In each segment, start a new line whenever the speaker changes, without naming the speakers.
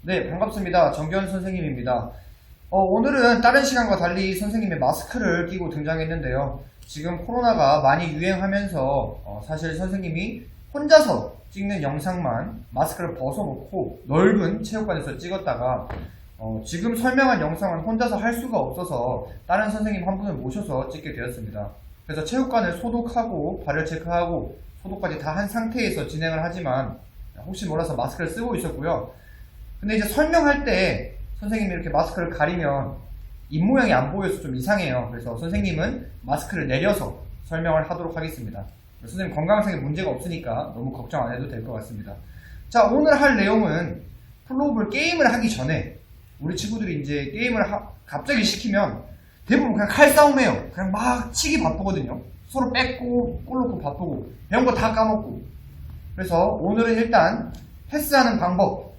네, 반갑습니다. 정규현 선생님입니다. 오늘은 다른 시간과 달리 선생님의 마스크를 끼고 등장했는데요. 지금 코로나가 많이 유행하면서 사실 선생님이 혼자서 찍는 영상만 마스크를 벗어놓고 넓은 체육관에서 찍었다가 지금 설명한 영상은 혼자서 할 수가 없어서 다른 선생님 한 분을 모셔서 찍게 되었습니다. 그래서 체육관을 소독하고 발열 체크하고 소독까지 다 한 상태에서 진행을 하지만 혹시 몰라서 마스크를 쓰고 있었고요. 근데 이제 설명할 때 선생님이 이렇게 마스크를 가리면 입모양이 안 보여서 좀 이상해요. 그래서 선생님은 마스크를 내려서 설명을 하도록 하겠습니다. 선생님 건강상에 문제가 없으니까 너무 걱정 안 해도 될 것 같습니다. 자, 오늘 할 내용은 플로우볼 게임을 하기 전에 우리 친구들이 이제 게임을 갑자기 시키면 대부분 그냥 칼싸움해요. 그냥 막 치기 바쁘거든요. 서로 뺏고 골 넣고 바쁘고 배운 거 다 까먹고. 그래서 오늘은 일단 패스하는 방법,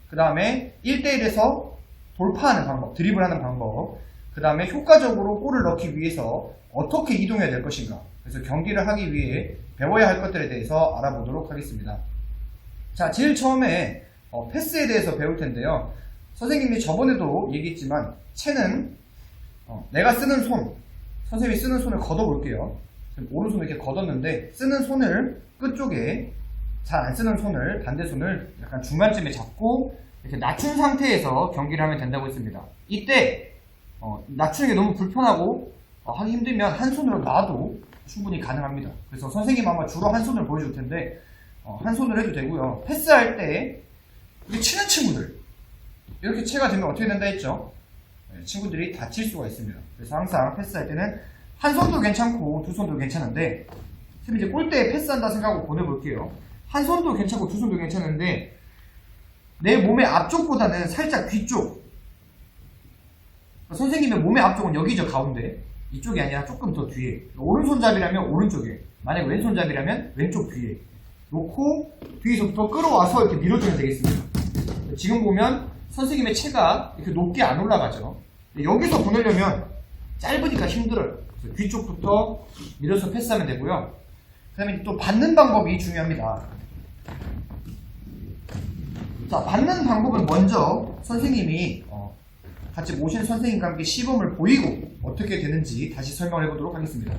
그 다음에 1대1에서 돌파하는 방법, 드리블하는 방법, 그 다음에 효과적으로 골을 넣기 위해서 어떻게 이동해야 될 것인가, 그래서 경기를 하기 위해 배워야 할 것들에 대해서 알아보도록 하겠습니다. 자, 제일 처음에 패스에 대해서 배울 텐데요. 선생님이 저번에도 얘기했지만 채는 내가 쓰는 손, 선생님이 쓰는 손을 걷어볼게요. 오른손을 이렇게 걷었는데 쓰는 손을 끝쪽에, 잘 안 쓰는 손을, 반대 손을 약간 중간쯤에 잡고 이렇게 낮춘 상태에서 경기를 하면 된다고 했습니다. 이때 낮추는 게 너무 불편하고 하기 힘들면 한 손으로 놔도 충분히 가능합니다. 그래서 선생님 아마 주로 한 손을 보여줄 텐데 한 손으로 해도 되고요. 패스할 때 이렇게 치는 친구들, 이렇게 채가 되면 어떻게 된다 했죠? 친구들이 다칠 수가 있습니다. 그래서 항상 패스할 때는 한 손도 괜찮고 두 손도 괜찮은데, 지금 이제 골대에 패스한다 생각하고 보내볼게요. 한 손도 괜찮고 두 손도 괜찮은데 내 몸의 앞쪽보다는 살짝 뒤쪽, 선생님의 몸의 앞쪽은 여기죠, 가운데. 이쪽이 아니라 조금 더 뒤에. 오른손잡이라면 오른쪽에, 만약에 왼손잡이라면 왼쪽 뒤에 놓고 뒤에서부터 끌어와서 이렇게 밀어주면 되겠습니다. 지금 보면 선생님의 채가 이렇게 높게 안 올라가죠. 여기서 보내려면 짧으니까 힘들어요. 그래서 뒤쪽부터 밀어서 패스하면 되고요. 그 다음에 또 받는 방법이 중요합니다. 자, 받는 방법은 먼저 선생님이 같이 모신 선생님과 함께 시범을 보이고 어떻게 되는지 다시 설명을 해보도록 하겠습니다.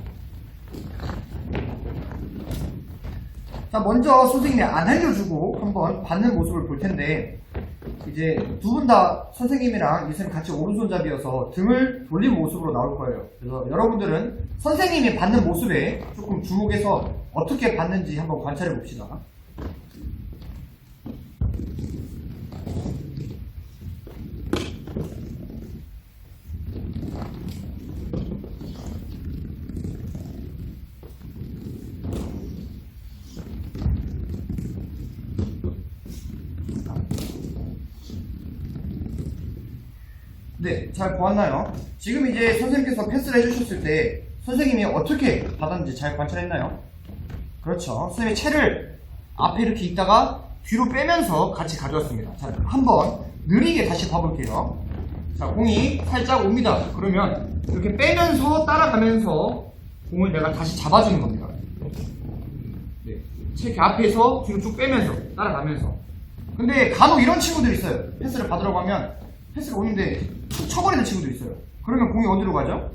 자, 먼저 선생님이 안 알려주고 한번 받는 모습을 볼 텐데, 이제 두 분 다 선생님이랑 선생님 같이 오른손잡이여서 등을 돌린 모습으로 나올 거예요. 그래서 여러분들은 선생님이 받는 모습에 조금 주목해서 어떻게 받는지 한번 관찰해 봅시다. 네, 잘 보았나요? 지금 이제 선생님께서 패스를 해주셨을 때 선생님이 어떻게 받았는지 잘 관찰했나요? 그렇죠. 선생님이 채를 앞에 이렇게 있다가 뒤로 빼면서 같이 가져왔습니다. 자, 한번 느리게 다시 봐볼게요. 자, 공이 살짝 옵니다. 그러면 이렇게 빼면서 따라가면서 공을 내가 다시 잡아주는 겁니다. 네, 채 이렇게 앞에서 뒤로 쭉 빼면서 따라가면서. 근데 간혹 이런 친구들이 있어요. 패스를 받으러 가면 패스가 오는데 툭 쳐버리는 친구도 있어요. 그러면 공이 어디로 가죠?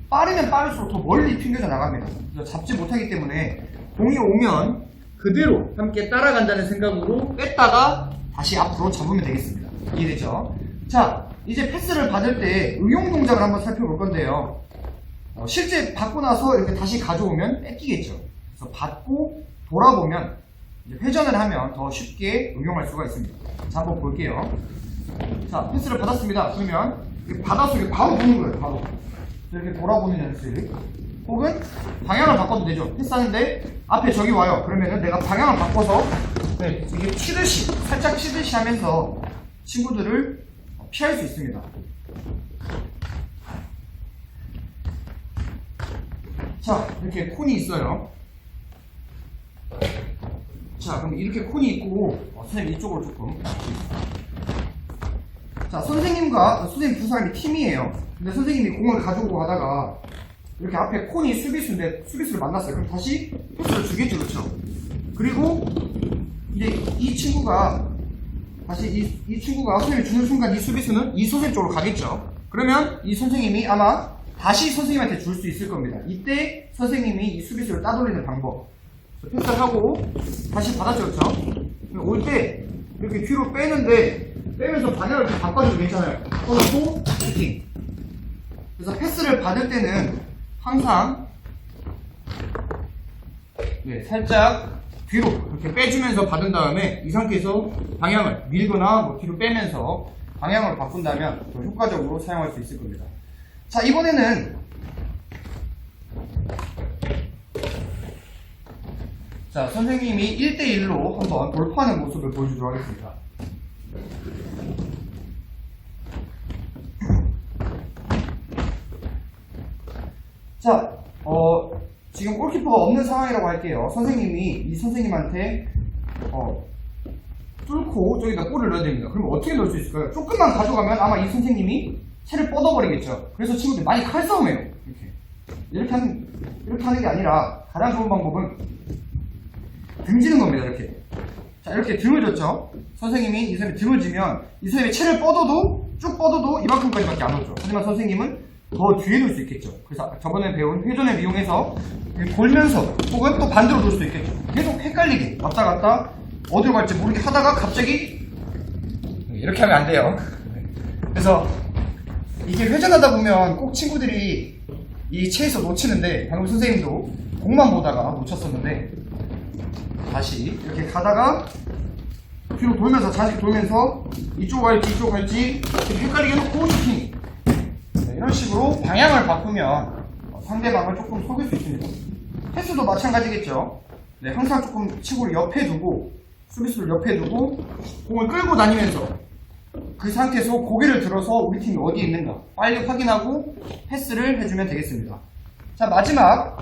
빠르면 빠를수록 더 멀리 튕겨져 나갑니다. 그래서 잡지 못하기 때문에 공이 오면 그대로 함께 따라간다는 생각으로 뺐다가 다시 앞으로 잡으면 되겠습니다. 이해되죠? 자, 이제 패스를 받을 때 응용 동작을 한번 살펴볼 건데요. 실제 받고 나서 이렇게 다시 가져오면 뺏기겠죠. 그래서 받고 돌아보면 이제 회전을 하면 더 쉽게 응용할 수가 있습니다. 자, 한번 볼게요. 자, 패스를 받았습니다. 그러면 받아서 이렇게 바로 보는 거예요. 바로 이렇게 돌아보는 연습, 혹은 방향을 바꿔도 되죠. 패스하는데 앞에 저기 와요. 그러면은 내가 방향을 바꿔서 이게 치듯이, 살짝 치듯이 하면서 친구들을 피할 수 있습니다. 자, 이렇게 콘이 있어요. 자, 그럼 이렇게 콘이 있고 선생님 이쪽으로 조금. 자, 선생님과 선생님 두 사람이 팀이에요. 근데 선생님이 공을 가지고 가다가 이렇게 앞에 콘이 수비수인데 수비수를 만났어요. 그럼 다시 패스를 주겠죠, 그렇죠? 그리고 이제 이 친구가 다시 이 친구가 선생님이 주는 순간 이 수비수는 이 선생님 쪽으로 가겠죠. 그러면 이 선생님이 아마 다시 선생님한테 줄 수 있을 겁니다. 이때 선생님이 이 수비수를 따돌리는 방법. 패스를 하고 다시 받았죠, 그렇죠? 올 때 이렇게 뒤로 빼는데 빼면서 방향을 이렇게 바꿔줘도 괜찮아요. 뻗어서 슈팅. 그래서 패스를 받을 때는 항상 살짝 뒤로 이렇게 빼주면서 받은 다음에 이 상태에서 방향을 밀거나 뭐 뒤로 빼면서 방향을 바꾼다면 더 효과적으로 사용할 수 있을 겁니다. 자, 이번에는 자, 선생님이 1대1로 한번 돌파하는 모습을 보여주도록 하겠습니다. 자, 지금 골키퍼가 없는 상황이라고 할게요. 선생님이 이 선생님한테 뚫고 저기다 골을 넣어야 됩니다. 그러면 어떻게 넣을 수 있을까요? 조금만 가져가면 아마 이 선생님이 채를 뻗어버리겠죠. 그래서 친구들이 많이 칼싸움해요. 이렇게 하는 게 아니라 가장 좋은 방법은 등지는 겁니다. 이렇게. 자, 이렇게 등을 졌죠. 선생님이 이 선생님이 등을 지면 이 선생님이 채를 뻗어도 쭉 뻗어도 이만큼까지밖에 안 오죠. 하지만 선생님은 더 뒤에 놓을 수 있겠죠. 그래서 저번에 배운 회전을 이용해서 돌면서 혹은 또 반대로 놓을 수도 있겠죠. 계속 헷갈리게 왔다 갔다 어디로 갈지 모르게 하다가 갑자기 이렇게 하면 안 돼요. 그래서 이게 회전하다 보면 꼭 친구들이 이 채에서 놓치는데 방금 선생님도 공만 보다가 놓쳤었는데 다시 이렇게 가다가 뒤로 돌면서 자식 돌면서 이쪽 갈지 이쪽 갈지 이렇게 헷갈리게 해놓고 슈팅. 이런 식으로 방향을 바꾸면 상대방을 조금 속일 수 있습니다. 패스도 마찬가지겠죠. 네, 항상 조금 친구를 옆에 두고 수비수를 옆에 두고 공을 끌고 다니면서 그 상태에서 고개를 들어서 우리 팀이 어디에 있는가 빨리 확인하고 패스를 해주면 되겠습니다. 자, 마지막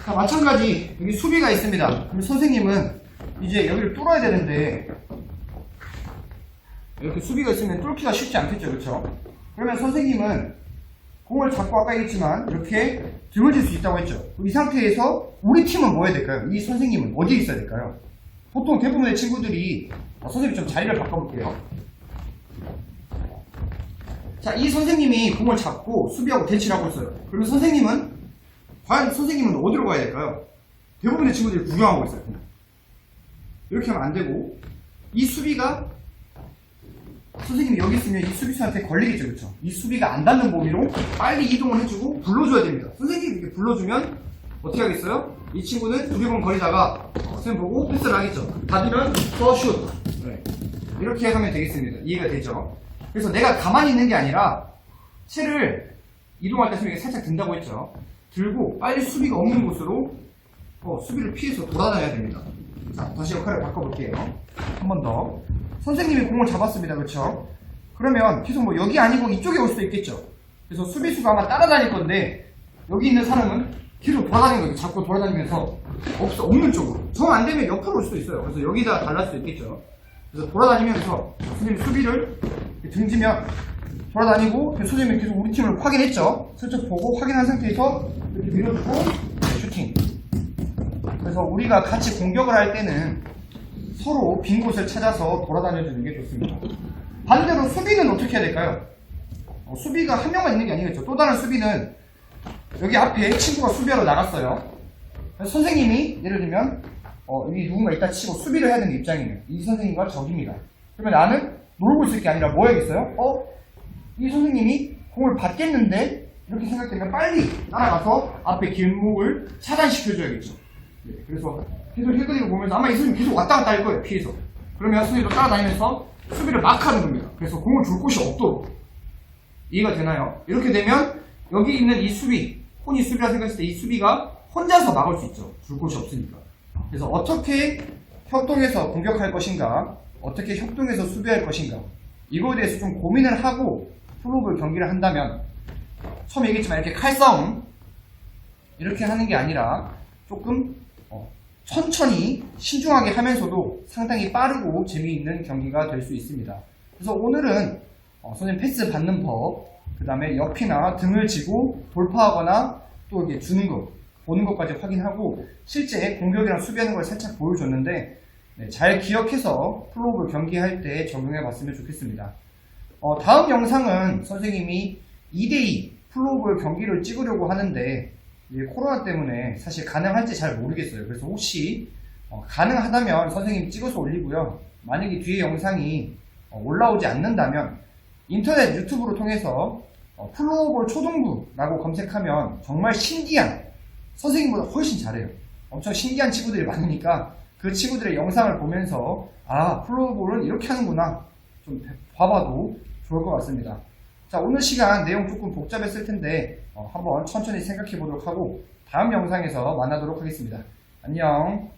자, 마찬가지 여기 수비가 있습니다. 그럼 선생님은 이제 여기를 뚫어야 되는데 이렇게 수비가 있으면 뚫기가 쉽지 않겠죠, 그렇죠? 그러면 선생님은 공을 잡고 아까 얘기했지만 이렇게 등을 질 수 있다고 했죠. 이 상태에서 우리 팀은 뭐 해야 될까요? 이 선생님은 어디에 있어야 될까요? 보통 대부분의 친구들이 선생님 좀 자리를 바꿔볼게요. 자, 이 선생님이 공을 잡고 수비하고 대치를 하고 있어요. 그러면 선생님은 과연 선생님은 어디로 가야 될까요? 대부분의 친구들이 구경하고 있어요. 이렇게 하면 안 되고 이 수비가 선생님이 여기 있으면 이 수비수한테 걸리겠죠, 그렇죠? 이 수비가 안 닿는 범위로 빨리 이동을 해주고 불러줘야 됩니다. 선생님이 이렇게 불러주면 어떻게 하겠어요? 이 친구는 두리번 거리다가 선생님 보고 패스를 하겠죠. 닿으면 더 슛. 네. 이렇게 하면 되겠습니다. 이해가 되죠? 그래서 내가 가만히 있는 게 아니라 채를 이동할 때 선생님이 살짝 든다고 했죠. 들고 빨리 수비가 없는 곳으로 수비를 피해서 돌아다녀야 됩니다. 자, 다시 역할을 바꿔볼게요. 한 번 더. 선생님이 공을 잡았습니다. 그렇죠? 그러면 계속 뭐 여기 아니고 이쪽에 올 수도 있겠죠. 그래서 수비수가 아마 따라다닐 건데 여기 있는 사람은 계속 돌아다니는 거예요. 자꾸 돌아다니면서 없는 쪽으로. 정 안 되면 옆으로 올 수도 있어요. 그래서 여기다 달랄 수도 있겠죠. 그래서 돌아다니면서 선생님이 수비를 등지면 돌아다니고 선생님이 계속 우리 팀을 확인했죠. 슬쩍 보고 확인한 상태에서 이렇게 밀어주고 슈팅. 그래서 우리가 같이 공격을 할 때는 서로 빈 곳을 찾아서 돌아다녀주는 게 좋습니다. 반대로 수비는 어떻게 해야 될까요? 수비가 한 명만 있는 게 아니겠죠. 또 다른 수비는 여기 앞에 친구가 수비하러 나갔어요. 그래서 선생님이 예를 들면 여기 누군가 있다 치고 수비를 해야 되는 입장이에요. 이 선생님과 적입니다. 그러면 나는 놀고 있을 게 아니라 뭐 해야겠어요? 이 선생님이 공을 받겠는데 이렇게 생각되면 빨리 따라가서 앞에 길목을 차단시켜줘야겠죠. 네, 그래서 계속 힐그리고 보면서 아마 이 선생님이 계속 왔다 갔다 할 거예요. 피해서. 그러면 선생님도 따라다니면서 수비를 막 하는 겁니다. 그래서 공을 줄 곳이 없도록. 이해가 되나요? 이렇게 되면 여기 있는 이 수비, 혼이 수비라 생각했을 때 이 수비가 혼자서 막을 수 있죠. 줄 곳이 없으니까. 그래서 어떻게 협동해서 공격할 것인가, 어떻게 협동해서 수비할 것인가, 이거에 대해서 좀 고민을 하고 프로볼 경기를 한다면 처음 얘기했지만 이렇게 칼싸움 이렇게 하는 게 아니라 조금 천천히 신중하게 하면서도 상당히 빠르고 재미있는 경기가 될 수 있습니다. 그래서 오늘은 선생님 패스 받는 법, 그 다음에 옆이나 등을 지고 돌파하거나 또 이렇게 주는 것, 보는 것까지 확인하고 실제 공격이랑 수비하는 걸 살짝 보여줬는데 네, 잘 기억해서 플로우볼 경기할 때 적용해 봤으면 좋겠습니다. 다음 영상은 선생님이 2대2 플로우볼 경기를 찍으려고 하는데 코로나 때문에 사실 가능할지 잘 모르겠어요. 그래서 혹시 가능하다면 선생님이 찍어서 올리고요. 만약에 뒤에 영상이 올라오지 않는다면 인터넷 유튜브로 통해서 플로우볼 초등부라고 검색하면 정말 신기한, 선생님보다 훨씬 잘해요. 엄청 신기한 친구들이 많으니까 그 친구들의 영상을 보면서 아, 플로우볼은 이렇게 하는구나 좀 봐봐도 좋을 것 같습니다. 자, 오늘 시간 내용 조금 복잡했을 텐데 한번 천천히 생각해 보도록 하고 다음 영상에서 만나도록 하겠습니다. 안녕.